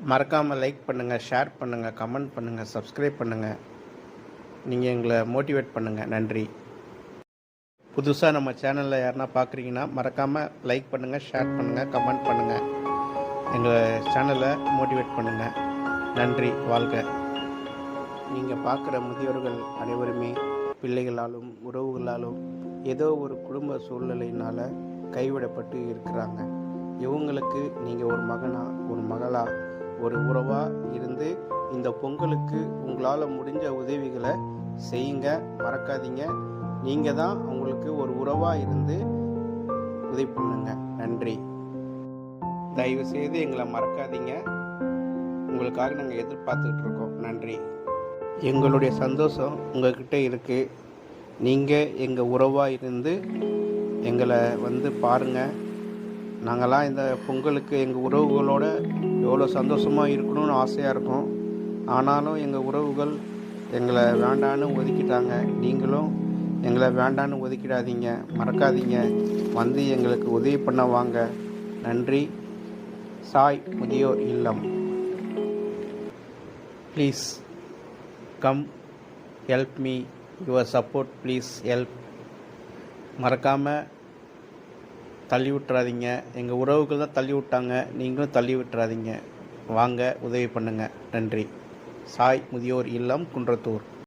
மறக்காமல் லைக் பண்ணுங்கள், ஷேர் பண்ணுங்கள், கமெண்ட் பண்ணுங்கள், சப்ஸ்கிரைப் பண்ணுங்கள். நீங்கள் எங்களை மோட்டிவேட் பண்ணுங்கள். நன்றி. புதுசாக நம்ம சேனலில் யாருன்னா பார்க்குறீங்கன்னா மறக்காமல் லைக் பண்ணுங்கள், ஷேர் பண்ணுங்கள், கமெண்ட் பண்ணுங்கள். எங்கள் சேனலை மோட்டிவேட் பண்ணுங்கள். நன்றி. வாழ்க. நீங்கள் பார்க்குற முதியோர்கள் அனைவருமே பிள்ளைகளாலும் உறவுகளாலும் ஏதோ ஒரு குடும்ப சூழ்நிலையினால் கைவிடப்பட்டு இருக்கிறாங்க. இவங்களுக்கு நீங்கள் ஒரு மகனா ஒரு மகளா ஒரு உறவாக இருந்து இந்த பொங்கலுக்கு உங்களால் முடிஞ்ச உதவிகளை செய்யுங்க. மறக்காதீங்க. நீங்கள் தான் அவங்களுக்கு ஒரு உறவாக இருந்து உதவி பண்ணுங்க. நன்றி. தயவுசெய்து எங்களை மறக்காதீங்க. உங்களுக்காக நாங்கள் எதிர்பார்த்துக்கிட்டு இருக்கோம். நன்றி. எங்களுடைய சந்தோஷம் உங்கள்கிட்ட இருக்குது. நீங்கள் எங்கள் உறவாக இருந்து எங்களை பாருங்கள். நாங்கள்லாம் இந்த பொங்கலுக்கு எங்கள் உறவுகளோட எவ்வளோ சந்தோஷமாக இருக்கணும்னு ஆசையாக இருக்கும். ஆனாலும் எங்கள் உறவுகள் எங்களை வேண்டான்னு ஒதுக்கிட்டாங்க. நீங்களும் எங்களை வேண்டான்னு ஒதுக்கிடாதீங்க. மறக்காதீங்க. எங்களுக்கு உதவி பண்ண வாங்க. நன்றி. சாய் முதியோர் இல்லம். Please come help me. Your support please help. மறக்காமல் தள்ளி விட்டுறாதீங்க. எங்கள் உறவுகள் தான் தள்ளி விட்டாங்க. நீங்களும் தள்ளி விட்டுறாதீங்க. வாங்க, உதவி பண்ணுங்கள். நன்றி. சாய் முதியோர் இல்லம், குன்றத்தூர்.